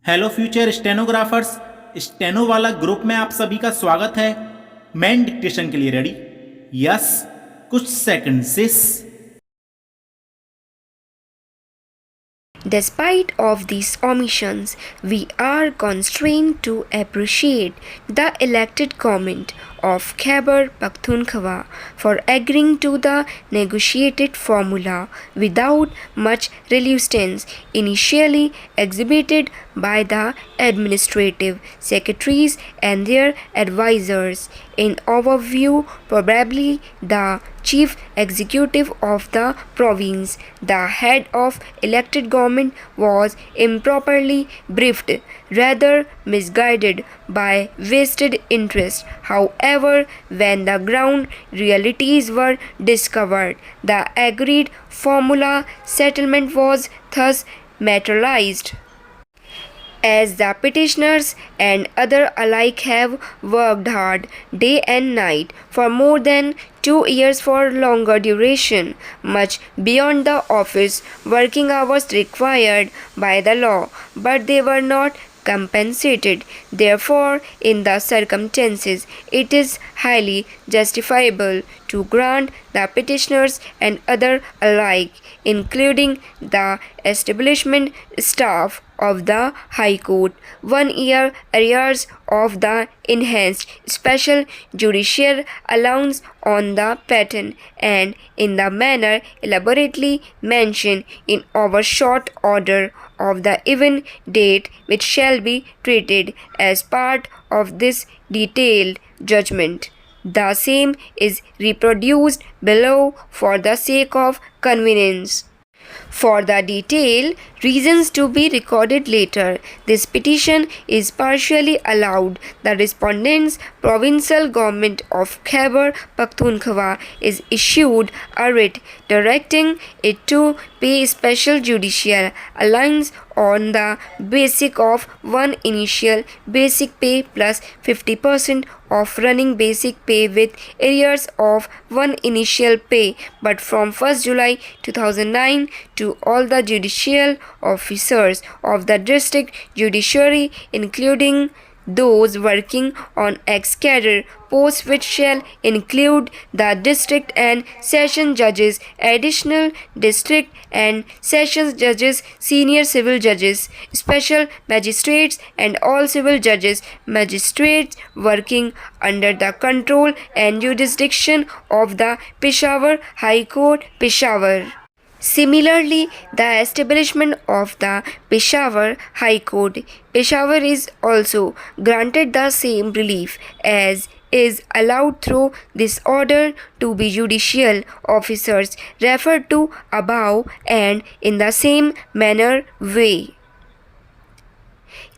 Hello future stenographers, steno वाला group में आप सभी का स्वागत है। मेन डिक्टेशन के लिए रेडी? यस, कुछ second sis. Despite of these omissions, we are constrained to appreciate the elected government of Khyber Pakhtunkhwa for agreeing to the negotiated formula without much resistance initially exhibited by the administrative secretaries and their advisors. In our view, probably the chief executive of the province, the head of elected government, was improperly briefed, rather misguided by vested interest. However, when the ground realities were discovered, the agreed formula settlement was thus materialized. As the petitioners and others alike have worked hard day and night for more than 2 years for longer duration, much beyond the office working hours required by the law, but they were not compensated. Therefore, in the circumstances, it is highly justifiable to grant the petitioners and others alike, including the establishment staff of the High Court, 1 year arrears of the enhanced special judicial allowance on the patent, and in the manner elaborately mentioned in our short order of the even date, which shall be treated as part of this detailed judgment. The same is reproduced below for the sake of convenience. For the detailed reasons to be recorded later, this petition is partially allowed. The respondent's provincial government of Khyber Pakhtunkhwa is issued a writ directing it to pay special judicial allowance on the basis of one initial basic pay plus 50% of running basic pay with arrears of one initial pay, but from 1st July 2009 to all the judicial officers of the district judiciary, including those working on ex-cadre posts, which shall include the district and session judges, additional district and sessions judges, senior civil judges, special magistrates, and all civil judges, magistrates working under the control and jurisdiction of the Peshawar High Court, Peshawar. Similarly, the establishment of the Peshawar High Court, Peshawar, is also granted the same relief as is allowed through this order to be judicial officers referred to above, and in the same manner way.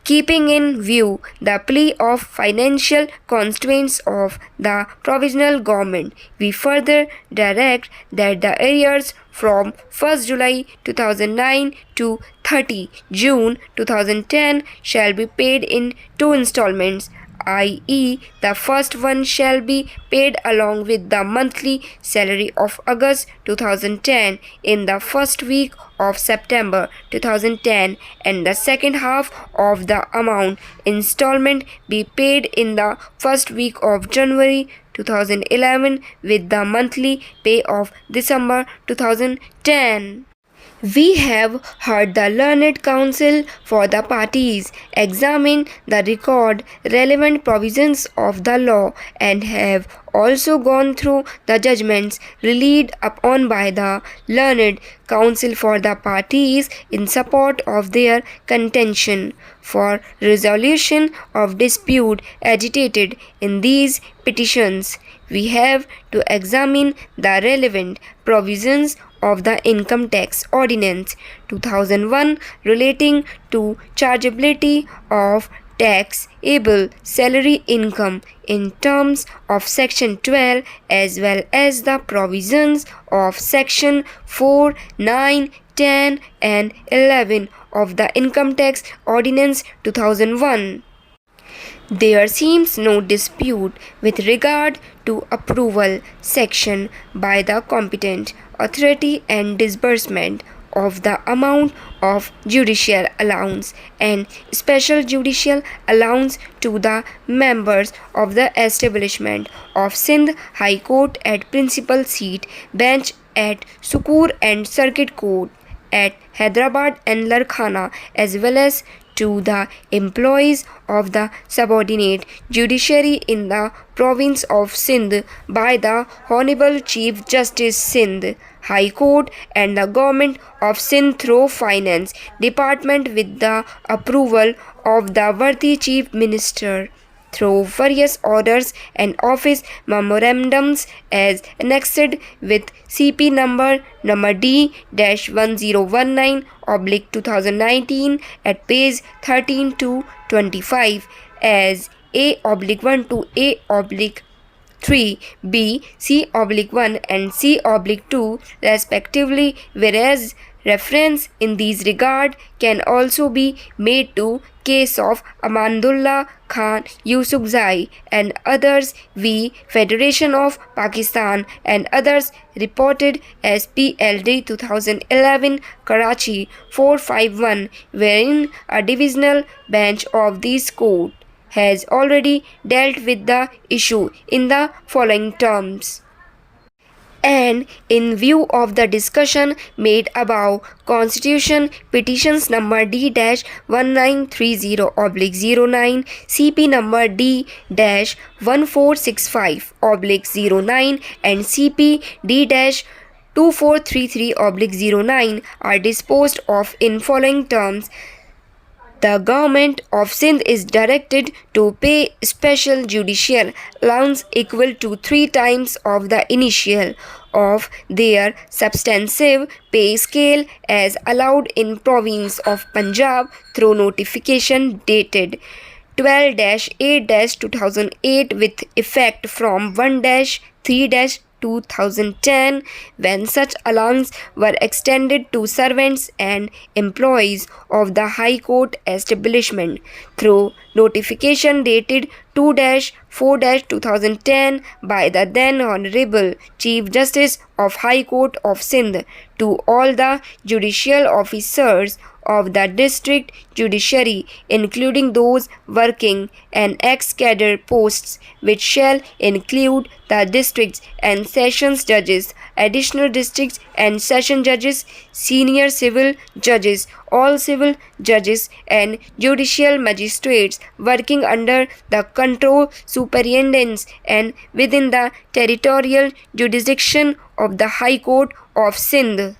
Keeping in view the plea of financial constraints of the provisional government, we further direct that the arrears from 1st July 2009 to 30 June 2010 shall be paid in 2 installments, i.e., the first one shall be paid along with the monthly salary of August 2010 in the first week of September 2010, and the second half of the amount installment be paid in the first week of January 2011 with the monthly pay of December 2010. We have heard the learned counsel for the parties examine the record relevant provisions of the law, and have also gone through the judgments relied upon by the learned counsel for the parties in support of their contention. For resolution of dispute agitated in these petitions, we have to examine the relevant provisions of the Income Tax Ordinance 2001 relating to chargeability of taxable salary income in terms of Section 12, as well as the provisions of Section 4, 9, 10, and 11 of the Income Tax Ordinance 2001. There seems no dispute with regard to approval section by the competent authority and disbursement of the amount of judicial allowance and special judicial allowance to the members of the establishment of Sindh High Court at principal seat bench at Sukur and Circuit Court at Hyderabad and Larkana, as well as to the employees of the subordinate judiciary in the province of Sindh by the Honorable Chief Justice Sindh High Court and the Government of Sindh through Finance Department with the approval of the worthy Chief Minister through various orders and office memorandums as annexed with CP number D-1019/2019 at page 13 to 25 as A/1 to A/3, B, C/1 and C/2 respectively, whereas reference in these regard can also be made to case of Amandullah Khan Yusufzai and others v. Federation of Pakistan and others reported as PLD 2011 Karachi 451, wherein a divisional bench of this court has already dealt with the issue in the following terms. And in view of the discussion made above, Constitution Petitions number D-1930/09, CP number D-1465/09 and CP D-2433/09 are disposed of in following terms. The Government of Sindh is directed to pay special judicial allowance equal to 3 times of the initial of their substantive pay scale as allowed in province of Punjab through notification dated 12-8-2008 with effect from 1-3-2010 when such allowance were extended to servants and employees of the High Court establishment through notification dated 2-4-2010 by the then Honorable Chief Justice of High Court of Sindh to all the judicial officers of the district judiciary, including those working and ex-cadre posts, which shall include the districts and sessions judges, additional districts and session judges, senior civil judges, all civil judges and judicial magistrates working under the control, superintendence and within the territorial jurisdiction of the High Court of Sindh.